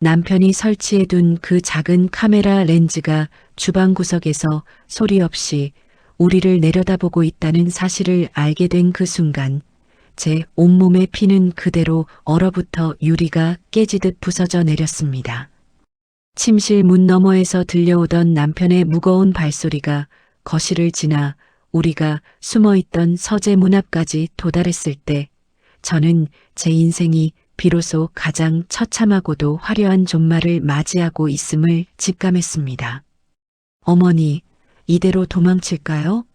남편이 설치해둔 그 작은 카메라 렌즈가 주방 구석에서 소리 없이 우리를 내려다보고 있다는 사실을 알게 된 그 순간 제 온몸의 피는 그대로 얼어붙어 유리가 깨지듯 부서져 내렸습니다. 침실 문 너머에서 들려오던 남편의 무거운 발소리가 거실을 지나 우리가 숨어있던 서재 문 앞까지 도달했을 때 저는 제 인생이 비로소 가장 처참하고도 화려한 종말을 맞이하고 있음을 직감했습니다. 어머니, 이대로 도망칠까요?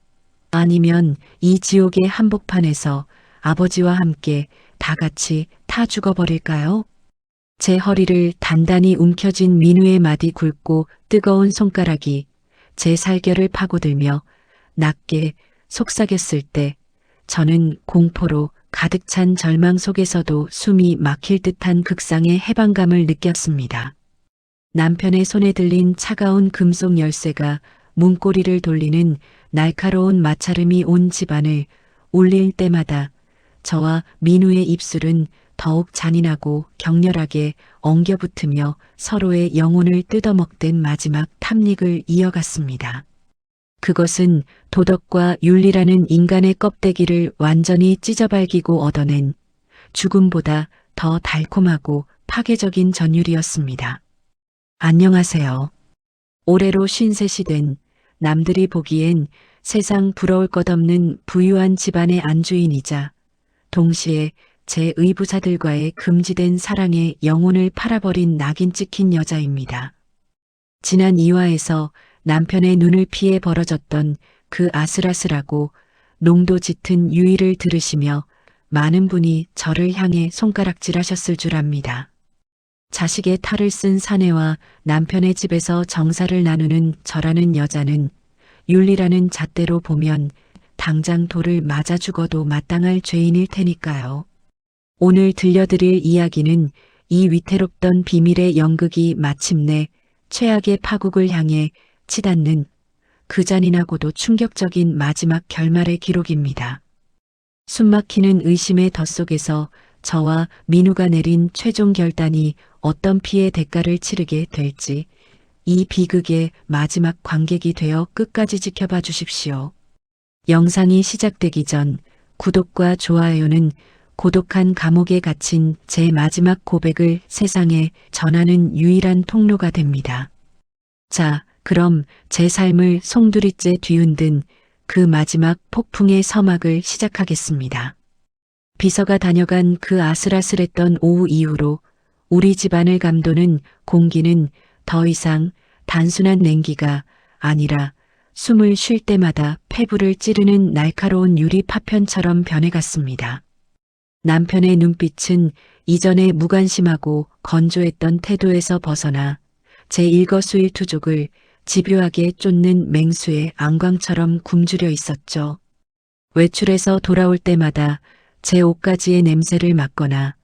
아니면 이 지옥의 한복판에서 아버지와 함께 다 같이 타 죽어버릴까요? 제 허리를 단단히 움켜쥔 민우의 마디 굵고 뜨거운 손가락이 제 살결을 파고들며 낮게 속삭였을 때 저는 공포로 가득 찬 절망 속에서도 숨이 막힐 듯한 극상의 해방감을 느꼈습니다. 남편의 손에 들린 차가운 금속 열쇠가 문고리를 돌리는 날카로운 마찰음이 온 집안을 울릴 때마다 저와 민우의 입술은 더욱 잔인하고 격렬하게 엉겨붙으며 서로의 영혼을 뜯어먹듯 마지막 탐닉을 이어갔습니다. 그것은 도덕과 윤리라는 인간의 껍데기를 완전히 찢어발기고 얻어낸 죽음보다 더 달콤하고 파괴적인 전율이었습니다. 안녕하세요. 올해로 53이 된 남들이 보기엔 세상 부러울 것 없는 부유한 집안의 안주인이자 동시에 제 의부사들과의 금지된 사랑에 영혼을 팔아버린 낙인 찍힌 여자입니다. 지난 2화에서 남편의 눈을 피해 벌어졌던 그 아슬아슬하고 농도 짙은 유의를 들으시며 많은 분이 저를 향해 손가락질하셨을 줄 압니다. 자식의 탈을 쓴 사내와 남편의 집에서 정사를 나누는 저라는 여자는 윤리라는 잣대로 보면 당장 돌을 맞아 죽어도 마땅할 죄인일 테니까요. 오늘 들려드릴 이야기는 이 위태롭던 비밀의 연극이 마침내 최악의 파국을 향해 치닫는 그 잔인하고도 충격적인 마지막 결말의 기록입니다. 숨막히는 의심의 덫 속에서 저와 민우가 내린 최종 결단이 어떤 피해 대가를 치르게 될지 이 비극의 마지막 관객이 되어 끝까지 지켜봐 주십시오. 영상이 시작되기 전 구독과 좋아요는 고독한 감옥에 갇힌 제 마지막 고백을 세상에 전하는 유일한 통로가 됩니다. 자, 그럼 제 삶을 송두리째 뒤흔든 그 마지막 폭풍의 서막을 시작하겠습니다. 비서가 다녀간 그 아슬아슬했던 오후 이후로 우리 집안을 감도는 공기는 더 이상 단순한 냉기가 아니라 숨을 쉴 때마다 폐부를 찌르는 날카로운 유리 파편처럼 변해갔습니다. 남편의 눈빛은 이전의 무관심하고 건조했던 태도에서 벗어나 제 일거수일투족을 집요하게 쫓는 맹수의 안광처럼 굶주려 있었죠. 외출해서 돌아올 때마다 제 옷가지의 냄새를 맡거나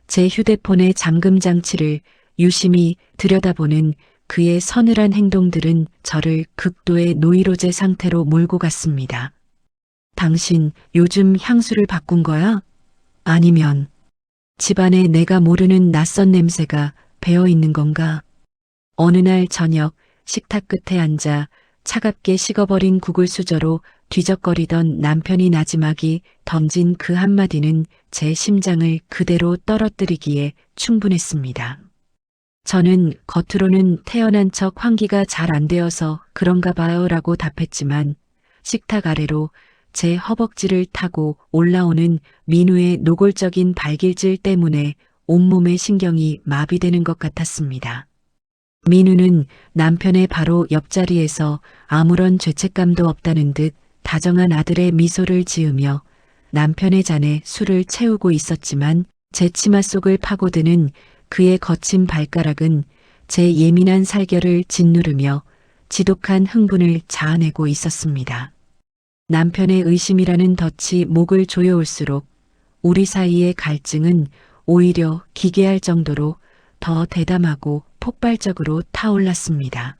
제 휴대폰의 잠금 장치를 유심히 들여다보는 그의 서늘한 행동들은 저를 극도의 노이로제 상태로 몰고 갔습니다. 당신 요즘 향수를 바꾼 거야? 아니면 집안에 내가 모르는 낯선 냄새가 배어 있는 건가? 어느 날 저녁 식탁 끝에 앉아 차갑게 식어버린 국을 수저로 뒤적거리던 남편이 나지막이 던진 그 한마디는 제 심장을 그대로 떨어뜨리기에 충분했습니다. 저는 겉으로는 태어난 척 환기가 잘 안 되어서 그런가 봐요 라고 답했지만 식탁 아래로 제 허벅지를 타고 올라오는 민우의 노골적인 발길질 때문에 온몸의 신경이 마비되는 것 같았습니다. 민우는 남편의 바로 옆자리에서 아무런 죄책감도 없다는 듯 다정한 아들의 미소를 지으며 남편의 잔에 술을 채우고 있었지만 제 치마 속을 파고드는 그의 거친 발가락은 제 예민한 살결을 짓누르며 지독한 흥분을 자아내고 있었습니다. 남편의 의심이라는 덫이 목을 조여올수록 우리 사이의 갈증은 오히려 기괴할 정도로 더 대담하고 폭발적으로 타올랐습니다.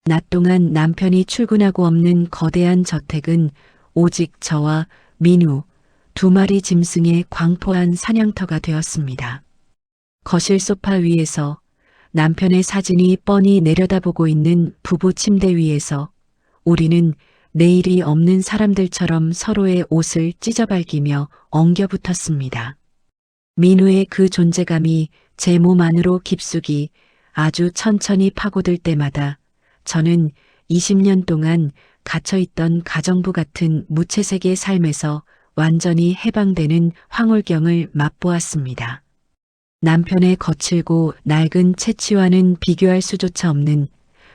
낮 동안 남편이 출근하고 없는 거대한 저택은 오직 저와 민우 두 마리 짐승의 광포한 사냥터가 되었습니다. 거실 소파 위에서 남편의 사진이 뻔히 내려다보고 있는 부부 침대 위에서 우리는 내일이 없는 사람들처럼 서로의 옷을 찢어발기며 엉겨붙었습니다. 민우의 그 존재감이 제 몸 안으로 깊숙이 아주 천천히 파고들 때마다 저는 20년 동안 갇혀있던 가정부 같은 무채색의 삶에서 완전히 해방되는 황홀경을 맛보았습니다. 남편의 거칠고 낡은 채취와는 비교할 수조차 없는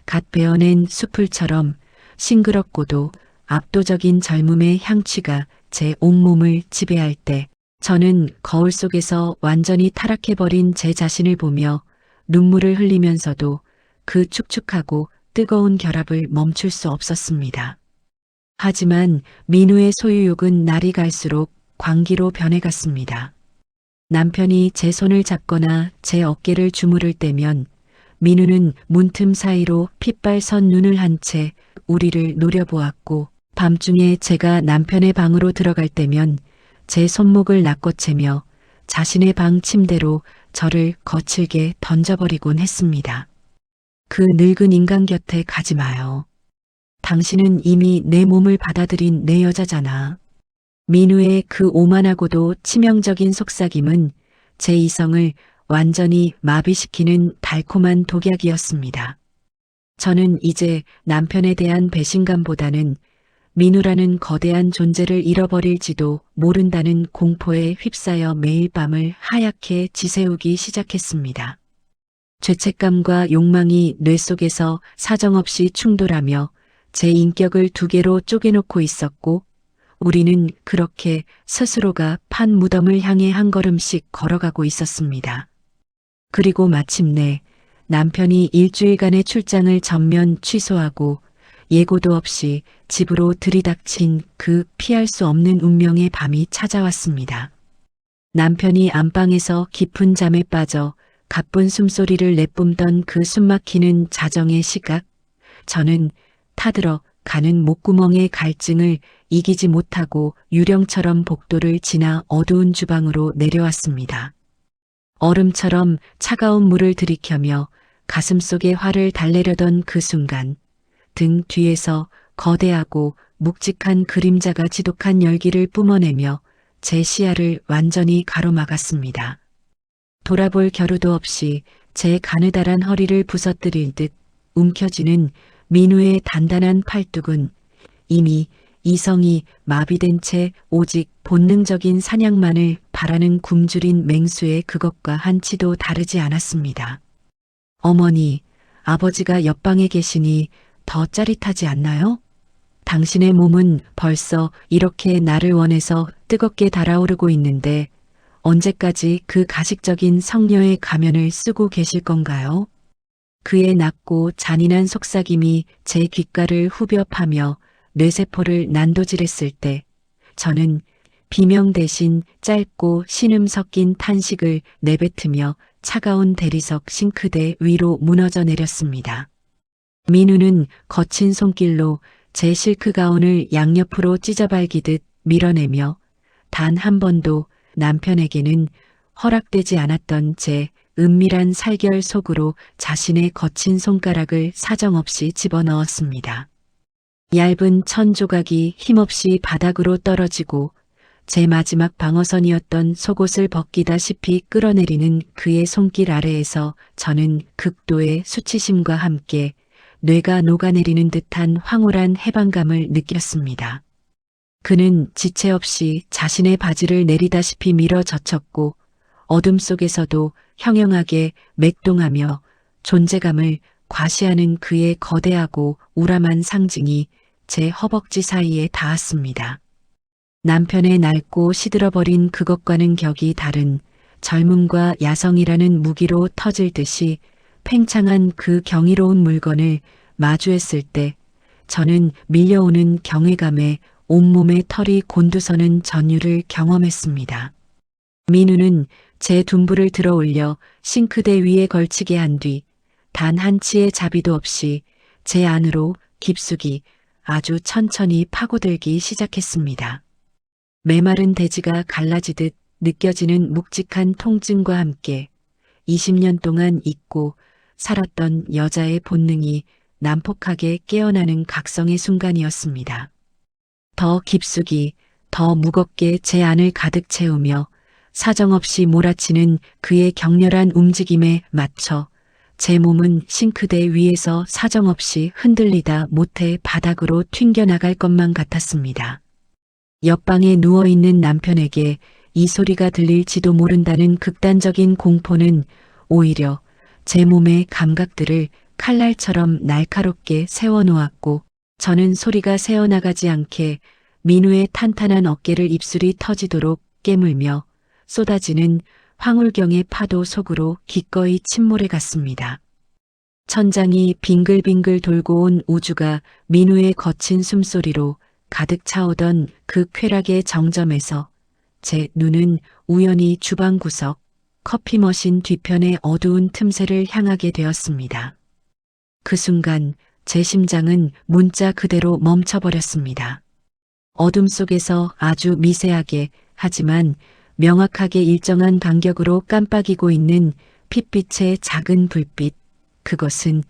갓 베어낸 숲풀처럼 싱그럽고도 압도적인 젊음의 향취가 제 온몸을 지배할 때 저는 거울 속에서 완전히 타락해버린 제 자신을 보며 눈물을 흘리면서도 그 축축하고 뜨거운 결합을 멈출 수 없었습니다. 하지만 민우의 소유욕은 날이 갈수록 광기로 변해갔습니다. 남편이 제 손을 잡거나 제 어깨를 주무를 때면 민우는 문틈 사이로 핏발선 눈을 한 채 우리를 노려보았고, 밤중에 제가 남편의 방으로 들어갈 때면 제 손목을 낚아채며 자신의 방 침대로 저를 거칠게 던져버리곤 했습니다. 그 늙은 인간 곁에 가지 마요. 당신은 이미 내 몸을 받아들인 내 여자잖아. 민우의 그 오만하고도 치명적인 속삭임은 제 이성을 완전히 마비시키는 달콤한 독약이었습니다. 저는 이제 남편에 대한 배신감보다는 민우라는 거대한 존재를 잃어버릴지도 모른다는 공포에 휩싸여 매일 밤을 하얗게 지새우기 시작했습니다. 죄책감과 욕망이 뇌 속에서 사정없이 충돌하며 제 인격을 두 개로 쪼개놓고 있었고, 우리는 그렇게 스스로가 판 무덤을 향해 한 걸음씩 걸어가고 있었습니다. 그리고 마침내 남편이 일주일간의 출장을 전면 취소하고 예고도 없이 집으로 들이닥친 그 피할 수 없는 운명의 밤이 찾아왔습니다. 남편이 안방에서 깊은 잠에 빠져 가쁜 숨소리를 내뿜던 그 숨막히는 자정의 시각, 저는 타들어 가는 목구멍의 갈증을 이기지 못하고 유령처럼 복도를 지나 어두운 주방으로 내려왔습니다. 얼음처럼 차가운 물을 들이켜며 가슴속에 화를 달래려던 그 순간, 등 뒤에서 거대하고 묵직한 그림자가 지독한 열기를 뿜어내며 제 시야를 완전히 가로막았습니다. 돌아볼 겨루도 없이 제 가느다란 허리를 부서뜨릴 듯 움켜쥐는 민우의 단단한 팔뚝은 이미 이성이 마비된 채 오직 본능적인 사냥만을 바라는 굶주린 맹수의 그것과 한치도 다르지 않았습니다. 어머니, 아버지가 옆방에 계시니 더 짜릿하지 않나요? 당신의 몸은 벌써 이렇게 나를 원해서 뜨겁게 달아오르고 있는데 언제까지 그 가식적인 성녀의 가면을 쓰고 계실 건가요? 그의 낮고 잔인한 속삭임이 제 귓가를 후벼 파며 뇌세포를 난도질했을 때 저는 비명 대신 짧고 신음 섞인 탄식을 내뱉으며 차가운 대리석 싱크대 위로 무너져 내렸습니다. 민우는 거친 손길로 제 실크 가운을 양옆으로 찢어발기듯 밀어내며 단 한 번도 남편에게는 허락되지 않았던 제 은밀한 살결 속으로 자신의 거친 손가락을 사정없이 집어넣었습니다. 얇은 천 조각이 힘없이 바닥으로 떨어지고 제 마지막 방어선이었던 속옷을 벗기다시피 끌어내리는 그의 손길 아래에서 저는 극도의 수치심과 함께 뇌가 녹아내리는 듯한 황홀한 해방감을 느꼈습니다. 그는 지체 없이 자신의 바지를 내리다시피 밀어 젖혔고 어둠 속에서도 형형하게 맥동하며 존재감을 과시하는 그의 거대하고 우람한 상징이 제 허벅지 사이에 닿았습니다. 남편의 낡고 시들어버린 그것과는 격이 다른 젊음과 야성이라는 무기로 터질 듯이 팽창한 그 경이로운 물건을 마주했을 때 저는 밀려오는 경외감에 온몸의 털이 곤두서는 전율을 경험했습니다. 민우는 제 둔부를 들어 올려 싱크대 위에 걸치게 한 뒤 단 한 치의 자비도 없이 제 안으로 깊숙이 아주 천천히 파고들기 시작했습니다. 메마른 대지가 갈라지듯 느껴지는 묵직한 통증과 함께 20년 동안 잊고 살았던 여자의 본능이 난폭하게 깨어나는 각성의 순간이었습니다. 더 깊숙이, 더 무겁게 제 안을 가득 채우며 사정없이 몰아치는 그의 격렬한 움직임에 맞춰 제 몸은 싱크대 위에서 사정없이 흔들리다 못해 바닥으로 튕겨나갈 것만 같았습니다. 옆방에 누워있는 남편에게 이 소리가 들릴지도 모른다는 극단적인 공포는 오히려 제 몸의 감각들을 칼날처럼 날카롭게 세워놓았고 저는 소리가 새어나가지 않게 민우의 탄탄한 어깨를 입술이 터지도록 깨물며 쏟아지는 황홀경의 파도 속으로 기꺼이 침몰해 갔습니다. 천장이 빙글빙글 돌고 온 우주가 민우의 거친 숨소리로 가득 차오던 그 쾌락의 정점에서 제 눈은 우연히 주방 구석, 커피 머신 뒤편의 어두운 틈새를 향하게 되었습니다. 그 순간 제 심장은 문자 그대로 멈춰버렸습니다. 어둠 속에서 아주 미세하게 하지만 명확하게 일정한 간격으로 깜빡이고 있는 핏빛의 작은 불빛, 그것은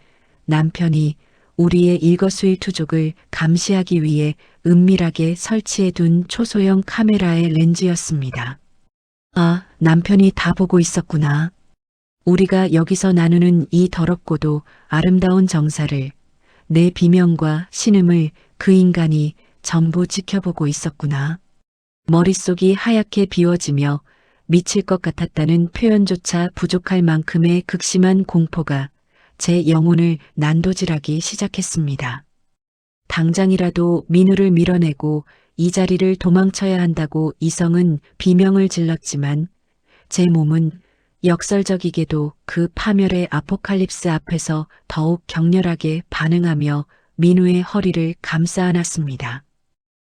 남편이 우리의 일거수일투족을 감시하기 위해 은밀하게 설치해둔 초소형 카메라의 렌즈였습니다. 아, 남편이 다 보고 있었구나. 우리가 여기서 나누는 이 더럽고도 아름다운 정사를, 내 비명과 신음을 그 인간이 전부 지켜보고 있었구나. 머릿속이 하얗게 비워지며 미칠 것 같았다는 표현조차 부족할 만큼의 극심한 공포가 제 영혼을 난도질하기 시작했습니다. 당장이라도 민우를 밀어내고 이 자리를 도망쳐야 한다고 이성은 비명을 질렀지만 제 몸은 역설적이게도 그 파멸의 아포칼립스 앞에서 더욱 격렬하게 반응하며 민우의 허리를 감싸 안았습니다.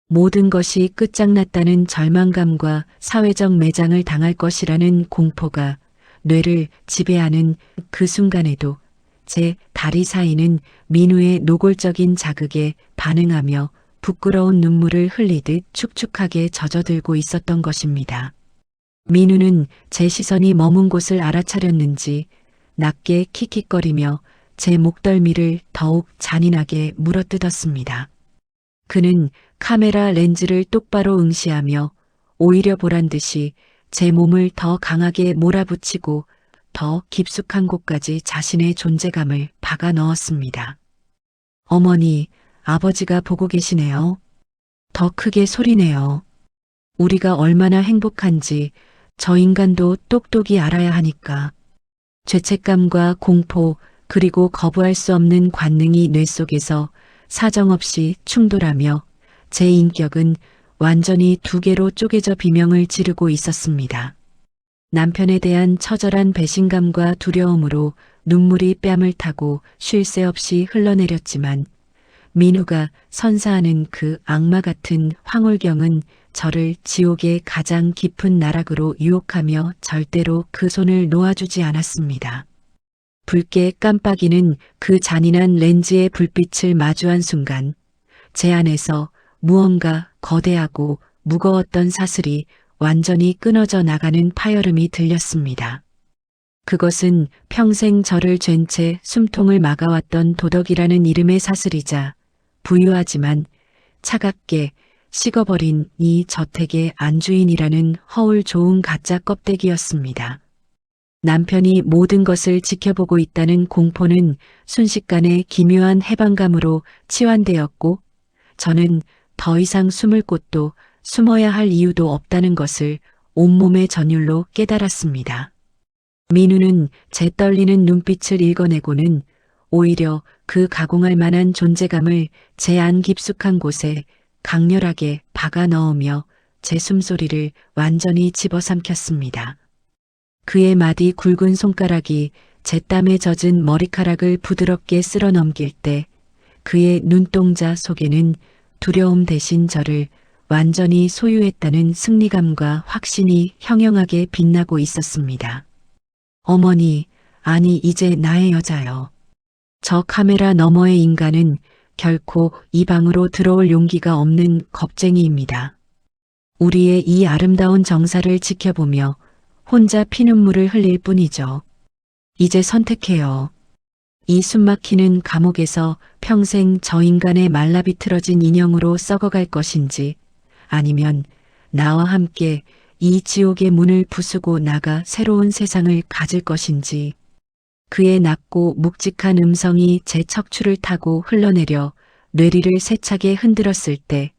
모든 것이 끝장났다는 절망감과 사회적 매장을 당할 것이라는 공포가 뇌를 지배하는 그 순간에도 제 다리 사이는 민우의 노골적인 자극에 반응하며 부끄러운 눈물을 흘리듯 축축하게 젖어들고 있었던 것입니다. 민우는 제 시선이 머문 곳을 알아차렸는지 낮게 킥킥거리며 제 목덜미를 더욱 잔인하게 물어뜯었습니다. 그는 카메라 렌즈를 똑바로 응시하며 오히려 보란 듯이 제 몸을 더 강하게 몰아붙이고 더 깊숙한 곳까지 자신의 존재감을 박아 넣었습니다. 어머니, 아버지가 보고 계시네요. 더 크게 소리내요. 우리가 얼마나 행복한지 저 인간도 똑똑히 알아야 하니까. 죄책감과 공포 그리고 거부할 수 없는 관능이 뇌 속에서 사정없이 충돌하며 제 인격은 완전히 두 개로 쪼개져 비명을 지르고 있었습니다. 남편에 대한 처절한 배신감과 두려움으로 눈물이 뺨을 타고 쉴 새 없이 흘러내렸지만 민우가 선사하는 그 악마 같은 황홀경은 저를 지옥의 가장 깊은 나락으로 유혹하며 절대로 그 손을 놓아주지 않았습니다. 붉게 깜빡이는 그 잔인한 렌즈의 불빛을 마주한 순간 제 안에서 무언가 거대하고 무거웠던 사슬이 완전히 끊어져 나가는 파열음이 들렸습니다. 그것은 평생 저를 죄인 채 숨통을 막아왔던 도덕이라는 이름의 사슬이자 부유하지만 차갑게 식어버린 이 저택의 안주인이라는 허울 좋은 가짜 껍데기였습니다. 남편이 모든 것을 지켜보고 있다는 공포는 순식간에 기묘한 해방감으로 치환되었고 저는 더 이상 숨을 곳도 숨어야 할 이유도 없다는 것을 온몸의 전율로 깨달았습니다. 민우는 제 떨리는 눈빛을 읽어내고는 오히려 그 가공할 만한 존재감을 제 안 깊숙한 곳에 강렬하게 박아 넣으며 제 숨소리를 완전히 집어삼켰습니다. 그의 마디 굵은 손가락이 제 땀에 젖은 머리카락을 부드럽게 쓸어 넘길 때 그의 눈동자 속에는 두려움 대신 저를 완전히 소유했다는 승리감과 확신이 형형하게 빛나고 있었습니다. 어머니, 아니 이제 나의 여자요. 저 카메라 너머의 인간은 결코 이 방으로 들어올 용기가 없는 겁쟁이입니다. 우리의 이 아름다운 정사를 지켜보며 혼자 피눈물을 흘릴 뿐이죠. 이제 선택해요. 이 숨막히는 감옥에서 평생 저 인간의 말라비틀어진 인형으로 썩어갈 것인지, 아니면 나와 함께 이 지옥의 문을 부수고 나가 새로운 세상을 가질 것인지. 그의 낮고 묵직한 음성이 제 척추를 타고 흘러내려 뇌리를 세차게 흔들었을 때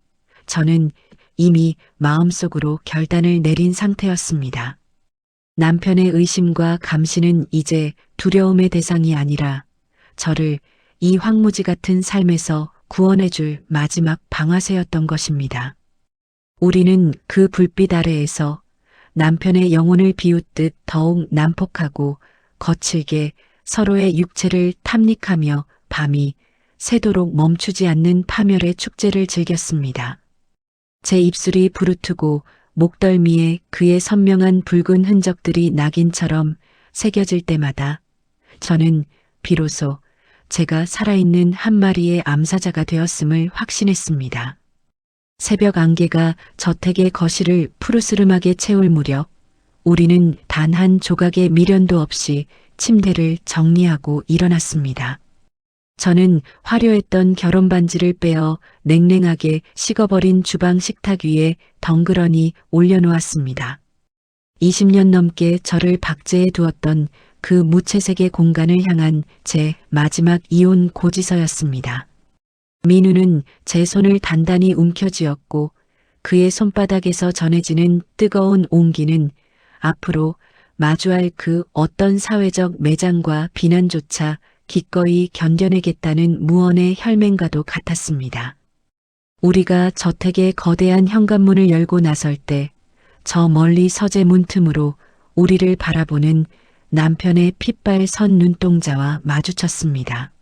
저는 이미 마음속으로 결단을 내린 상태였습니다. 남편의 의심과 감시는 이제 두려움의 대상이 아니라 저를 이 황무지 같은 삶에서 구원해줄 마지막 방아쇠였던 것입니다. 우리는 그 불빛 아래에서 남편의 영혼을 비웃듯 더욱 난폭하고 거칠게 서로의 육체를 탐닉하며 밤이 새도록 멈추지 않는 파멸의 축제를 즐겼습니다. 제 입술이 부르트고 목덜미에 그의 선명한 붉은 흔적들이 낙인처럼 새겨질 때마다 저는 비로소 제가 살아있는 한 마리의 암사자가 되었음을 확신했습니다. 새벽 안개가 저택의 거실을 푸르스름하게 채울 무렵 우리는 단 한 조각의 미련도 없이 침대를 정리하고 일어났습니다. 저는 화려했던 결혼 반지를 빼어 냉랭하게 식어버린 주방 식탁 위에 덩그러니 올려놓았습니다. 20년 넘게 저를 박제해 두었던 그 무채색의 공간을 향한 제 마지막 이혼 고지서였습니다. 민우는 제 손을 단단히 움켜쥐었고 그의 손바닥에서 전해지는 뜨거운 온기는 앞으로 마주할 그 어떤 사회적 매장과 비난조차 기꺼이 견뎌내겠다는 무언의 혈맹과도 같았습니다. 우리가 저택의 거대한 현관문을 열고 나설 때 저 멀리 서재 문틈으로 우리를 바라보는 남편의 핏발 선 눈동자와 마주쳤습니다.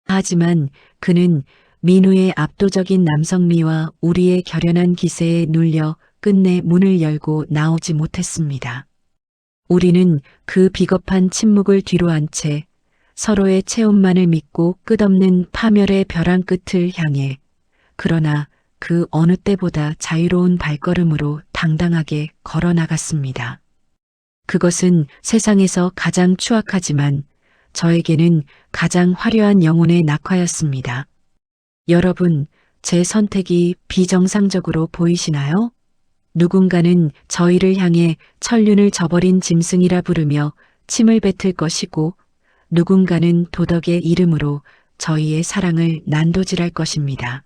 하지만 그는 민우의 압도적인 남성미와 우리의 결연한 기세에 눌려 끝내 문을 열고 나오지 못했습니다. 우리는 그 비겁한 침묵을 뒤로한 채 서로의 체온만을 믿고 끝없는 파멸의 벼랑 끝을 향해 그러나 그 어느 때보다 자유로운 발걸음으로 당당하게 걸어 나갔습니다. 그것은 세상에서 가장 추악하지만 저에게는 가장 화려한 영혼의 낙화였습니다. 여러분, 제 선택이 비정상적으로 보이시나요? 누군가는 저희를 향해 천륜을 저버린 짐승이라 부르며 침을 뱉을 것이고 누군가는 도덕의 이름으로 저희의 사랑을 난도질할 것입니다.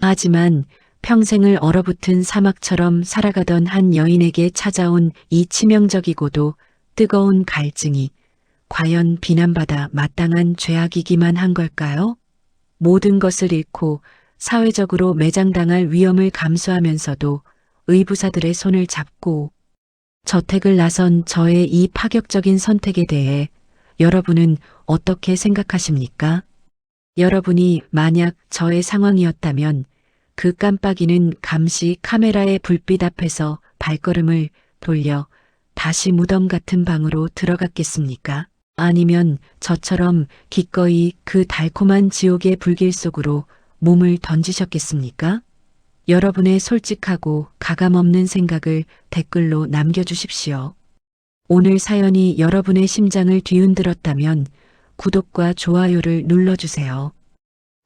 하지만 평생을 얼어붙은 사막처럼 살아가던 한 여인에게 찾아온 이 치명적이고도 뜨거운 갈증이 과연 비난받아 마땅한 죄악이기만 한 걸까요? 모든 것을 잃고 사회적으로 매장당할 위험을 감수하면서도 의부사들의 손을 잡고 저택을 나선 저의 이 파격적인 선택에 대해 여러분은 어떻게 생각하십니까? 여러분이 만약 저의 상황이었다면 그 깜빡이는 감시 카메라의 불빛 앞에서 발걸음을 돌려 다시 무덤 같은 방으로 들어갔겠습니까? 아니면 저처럼 기꺼이 그 달콤한 지옥의 불길 속으로 몸을 던지셨겠습니까? 여러분의 솔직하고 가감없는 생각을 댓글로 남겨주십시오. 오늘 사연이 여러분의 심장을 뒤흔들었다면 구독과 좋아요를 눌러주세요.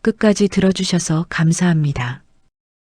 끝까지 들어주셔서 감사합니다.